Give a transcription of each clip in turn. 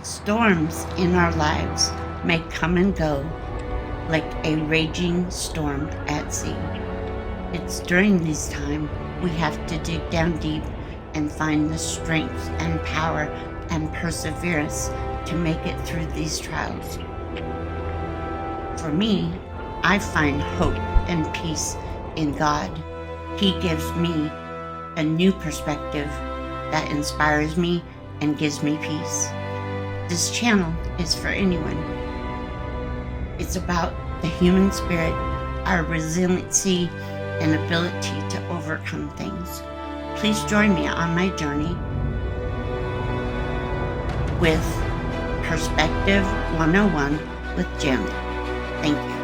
Storms in our lives may come and go like a raging storm at sea. It's during these times we have to dig down deep and find the strength and power and perseverance to make it through these trials. For me, I find hope and peace in God. He gives me a new perspective that inspires me and gives me peace. This channel is for anyone. It's about the human spirit, our resiliency, and ability to overcome things. Please join me on my journey with Perspective 101 with Jim. Thank you.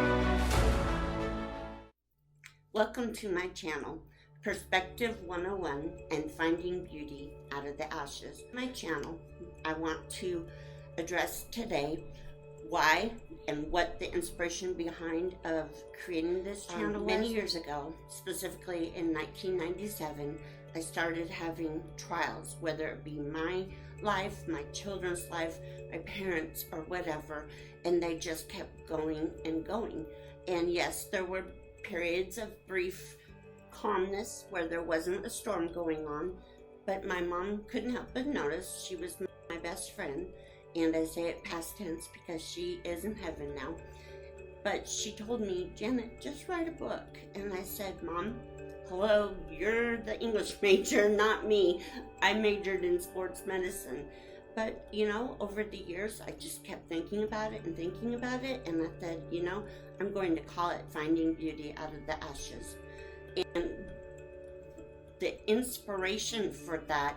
Welcome to my channel, Perspective 101 and Finding Beauty Out of the Ashes. My channel, I want to address today why and what the inspiration behind of creating this channel was. Many years ago, specifically in 1997, I started having trials, whether it be my life, my children's life, my parents, or whatever, and they just kept going and going. And yes, there were periods of brief calmness where there wasn't a storm going on, but my mom couldn't help but notice. She was my best friend, and I say it past tense because she is in heaven now. But she told me, Janet, just write a book. And I said, Mom, hello, you're the English major, not me. I majored in sports medicine. But, over the years, I just kept thinking about it, and I said, I'm going to call it Finding Beauty Out of the Ashes. And the inspiration for that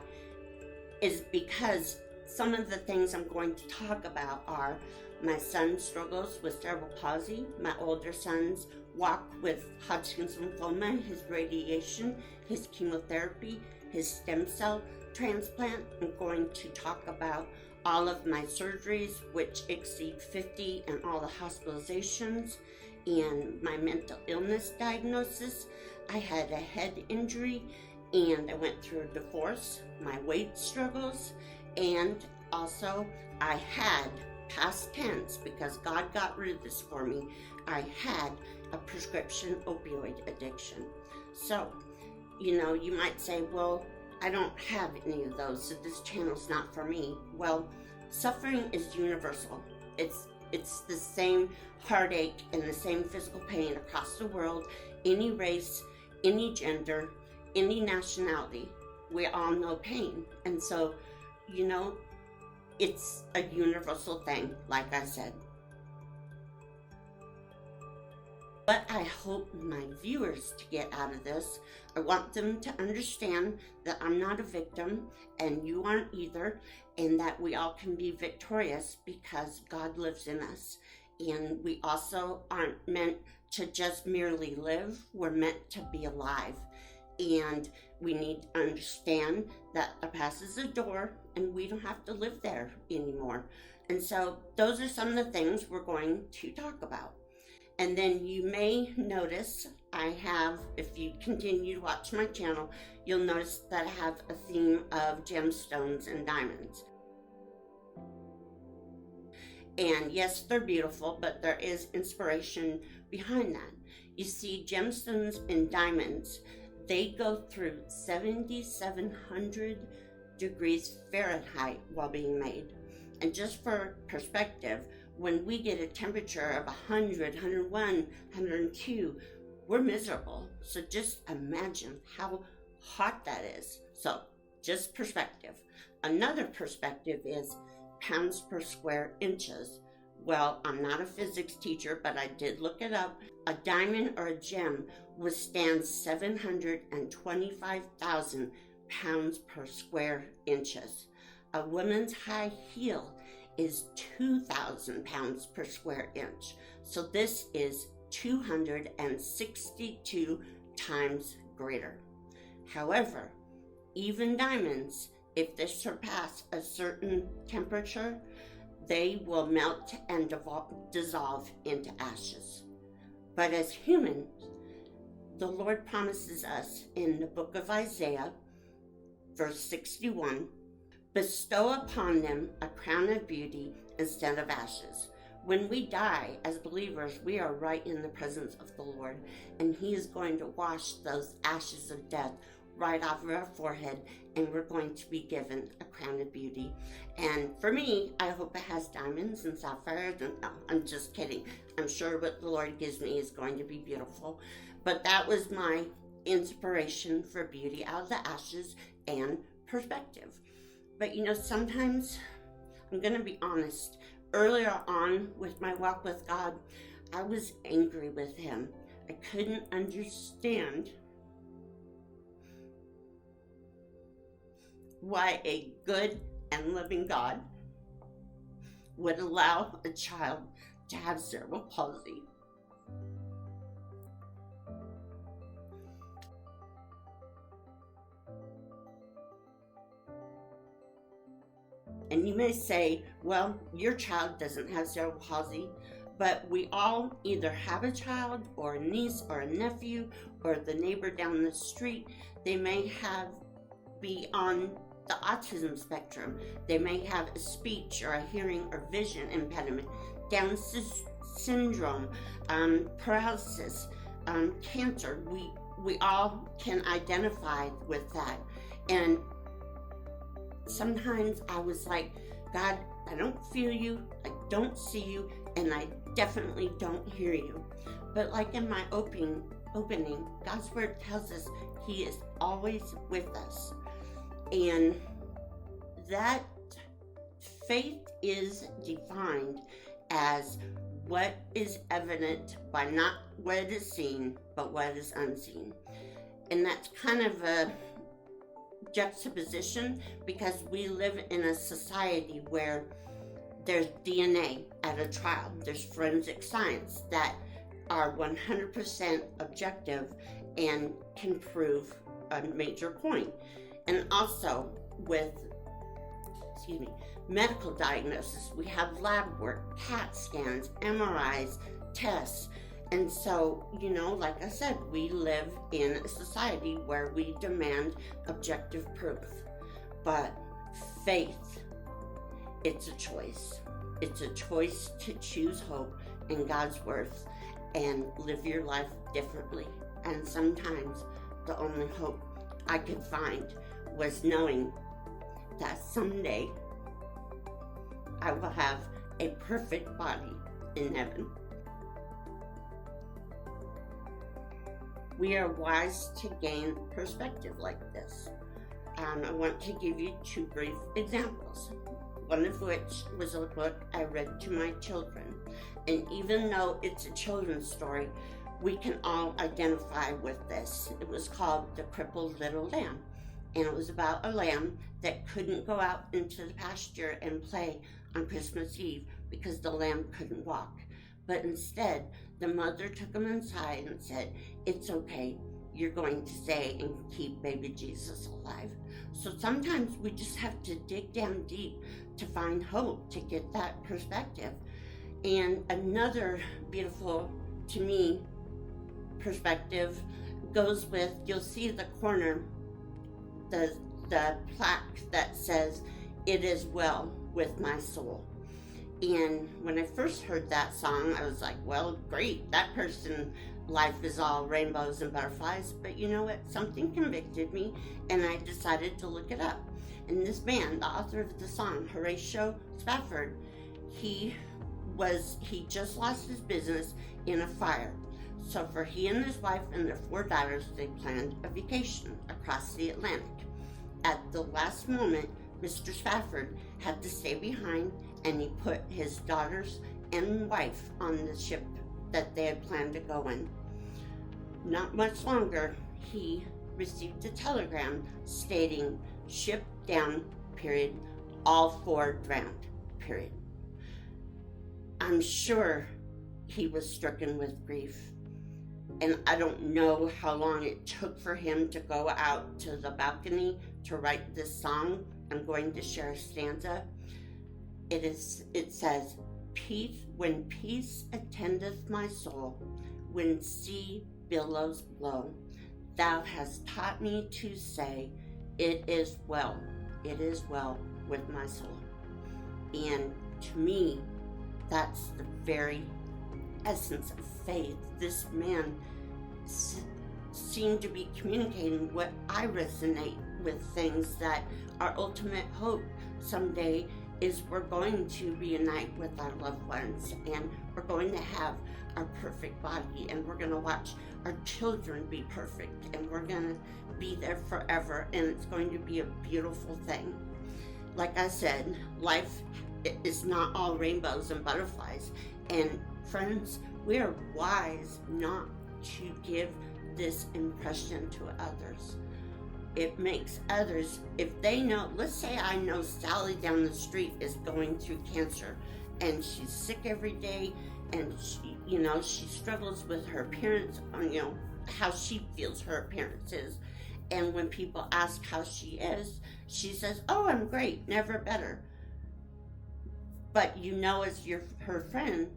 is because some of the things I'm going to talk about are my son struggles with cerebral palsy, my older sons walk with Hodgkin's lymphoma, his radiation, his chemotherapy, his stem cell transplant. I'm going to talk about all of my surgeries, which exceed 50, and all the hospitalizations, and my mental illness diagnosis. I had a head injury, and I went through a divorce, my weight struggles, and also I had, past tense, because God got rid of this for me, I had a prescription opioid addiction. So, you might say, well, I don't have any of those, so this channel's not for me. Well, suffering is universal. It's the same heartache and the same physical pain across the world, any race, any gender, any nationality. We all know pain. And so, it's a universal thing, like I said. What I hope my viewers to get out of this, I want them to understand that I'm not a victim and you aren't either, and that we all can be victorious because God lives in us. And we also aren't meant to just merely live, we're meant to be alive. And we need to understand that a past is a door and we don't have to live there anymore. And so those are some of the things we're going to talk about. And then you may notice I have, if you continue to watch my channel, you'll notice that I have a theme of gemstones and diamonds. And yes, they're beautiful, but there is inspiration behind that. You see, gemstones and diamonds, they go through 7,700 degrees Fahrenheit while being made. And just for perspective, when we get a temperature of 100, 101, 102, we're miserable. So just imagine how hot that is. So just perspective. Another perspective is pounds per square inches. Well, I'm not a physics teacher, but I did look it up. A diamond or a gem withstands 725,000 pounds per square inches. A woman's high heel is 2,000 pounds per square inch. So this is 262 times greater. However, even diamonds, if they surpass a certain temperature, they will melt and dissolve into ashes. But as humans, the Lord promises us in the book of Isaiah, verse 61, bestow upon them a crown of beauty instead of ashes. When we die as believers, we are right in the presence of the Lord, and He is going to wash those ashes of death right off of our forehead, and we're going to be given a crown of beauty. And for me, I hope it has diamonds and sapphires. And no, I'm just kidding. I'm sure what the Lord gives me is going to be beautiful. But that was my inspiration for beauty out of the ashes and perspective. But sometimes, I'm going to be honest, earlier on with my walk with God, I was angry with Him. I couldn't understand why a good and loving God would allow a child to have cerebral palsy. And you may say, well, your child doesn't have cerebral palsy, but we all either have a child or a niece or a nephew or the neighbor down the street. They may be on the autism spectrum. They may have a speech or a hearing or vision impediment, Down syndrome, paralysis, cancer. We all can identify with that. And sometimes I was like, God, I don't feel you, I don't see you, and I definitely don't hear you. But like in my opening, God's word tells us He is always with us. And that faith is defined as what is evident by not what is seen, but what is unseen. And that's kind of a juxtaposition, because we live in a society where there's DNA at a trial, there's forensic science that are 100% objective and can prove a major point. And also with medical diagnosis, we have lab work, CAT scans, MRIs, tests. And so, like I said, we live in a society where we demand objective proof. But faith, it's a choice. It's a choice to choose hope in God's worth and live your life differently. And sometimes the only hope I could find was knowing that someday I will have a perfect body in heaven. We are wise to gain perspective like this. I want to give you two brief examples, one of which was a book I read to my children. And even though it's a children's story, we can all identify with this. It was called The Crippled Little Lamb. And it was about a lamb that couldn't go out into the pasture and play on Christmas Eve because the lamb couldn't walk. But instead, the mother took him inside and said, "It's okay, you're going to stay and keep baby Jesus alive." So sometimes we just have to dig down deep to find hope, to get that perspective. And another beautiful, to me, perspective goes with, you'll see the corner, the plaque that says, "It is well with my soul." And when I first heard that song, I was like, well, great, that person, life is all rainbows and butterflies. But you know what? Something convicted me, and I decided to look it up. And this man, the author of the song, Horatio Spafford, he just lost his business in a fire. So for he and his wife and their 4 daughters, they planned a vacation across the Atlantic. At the last moment, Mr. Spafford had to stay behind, and he put his daughters and wife on the ship that they had planned to go in. Not much longer, he received a telegram stating, "Ship down, period, all 4 drowned, period." I'm sure he was stricken with grief. And I don't know how long it took for him to go out to the balcony to write this song. I'm going to share a stanza. It says, "Peace, when peace attendeth my soul, when sea billows blow, thou hast taught me to say, it is well with my soul. And to me, that's the very essence of faith. This man seemed to be communicating what I resonate with, things that our ultimate hope someday is we're going to reunite with our loved ones, and we're going to have our perfect body, and we're going to watch our children be perfect, and we're going to be there forever, and it's going to be a beautiful thing. Like I said, life is not all rainbows and butterflies, and friends, we are wise not to give this impression to others. It makes others, if they know, let's say I know Sally down the street is going through cancer and she's sick every day, and she struggles with her appearance, how she feels her appearance is. And when people ask how she is, she says, "Oh, I'm great, never better." But as her friend,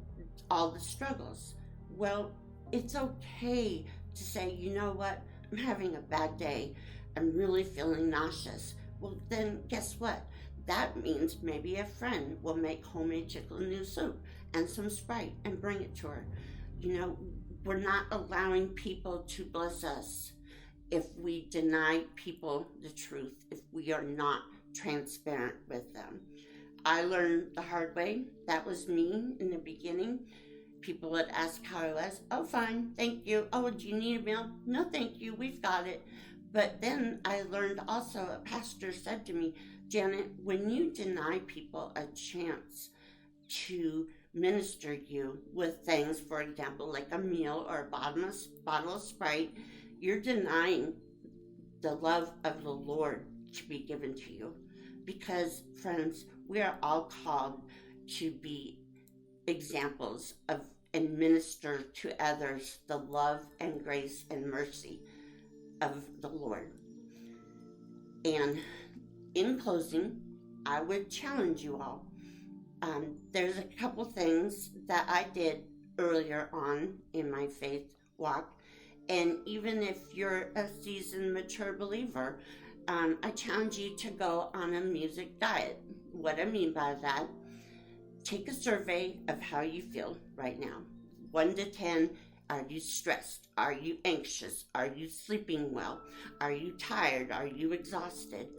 all the struggles. Well, it's okay to say, "You know what, I'm having a bad day. I'm really feeling nauseous." Well, then guess what? That means maybe a friend will make homemade chicken noodle soup and some Sprite and bring it to her. We're not allowing people to bless us if we deny people the truth, if we are not transparent with them. I learned the hard way. That was me in the beginning. People would ask how I was. "Oh, fine, thank you." "Oh, do you need a meal?" "No, thank you, we've got it." But then I learned also, a pastor said to me, "Janet, when you deny people a chance to minister you with things, for example, like a meal or a bottle of Sprite, you're denying the love of the Lord to be given to you." Because, friends, we are all called to be examples of and minister to others the love and grace and mercy of the Lord. And in closing, I would challenge you all. There's a couple things that I did earlier on in my faith walk, and even if you're a seasoned, mature believer, I challenge you to go on a music diet. What I mean by that, take a survey of how you feel right now. 1 to 10, are you stressed? Are you anxious? Are you sleeping well? Are you tired? Are you exhausted?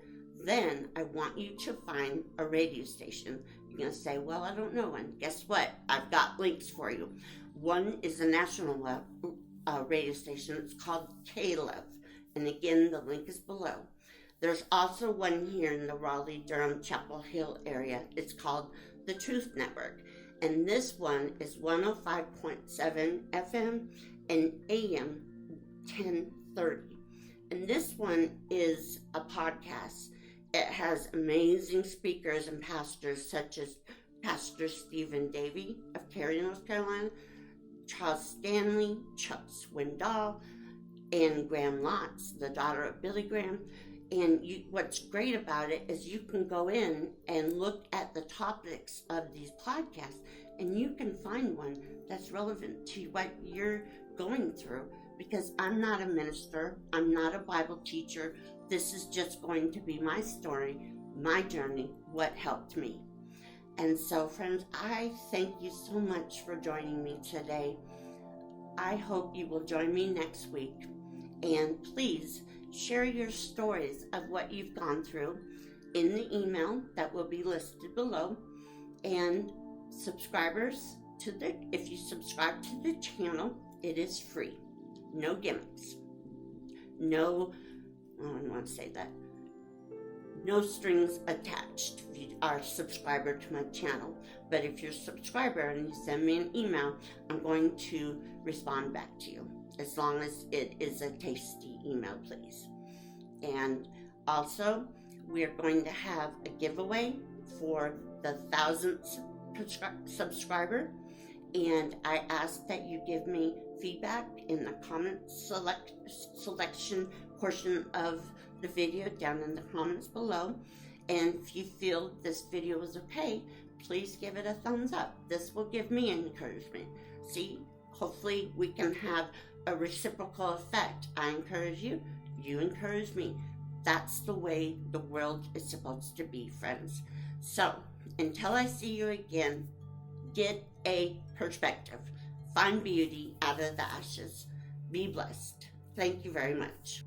Then I want you to find a radio station. You're going to say, "Well, I don't know one." Guess what? I've got links for you. One is a national radio station. It's called KLove. And again, the link is below. There's also one here in the Raleigh-Durham Chapel Hill area. It's called the Truth Network. And this one is 105.7 FM and AM 1030. And this one is a podcast. It has amazing speakers and pastors such as Pastor Stephen Davey of Cary, North Carolina, Charles Stanley, Chuck Swindoll, and Graham Lotz, the daughter of Billy Graham. And what's great about it is you can go in and look at the topics of these podcasts, and you can find one that's relevant to what you're going through. Because I'm not a minister, I'm not a Bible teacher. This is just going to be my story, my journey, what helped me. And so, friends, I thank you so much for joining me today. I hope you will join me next week. And please share your stories of what you've gone through in the email that will be listed below. And subscribers if you subscribe to the channel, it is free. No gimmicks. No, I don't want to say that. No strings attached if you are a subscriber to my channel. But if you're a subscriber and you send me an email, I'm going to respond back to you. As long as it is a tasty email, please. And also, we're going to have a giveaway for the 1,000th subscriber. And I ask that you give me feedback in the comment selection portion of the video down in the comments below. And if you feel this video was okay, please give it a thumbs up. This will give me encouragement. See, hopefully we can have a reciprocal effect. I encourage you, you encourage me. That's the way the world is supposed to be, friends. So, until I see you again, get a perspective. Find beauty out of the ashes. Be blessed. Thank you very much.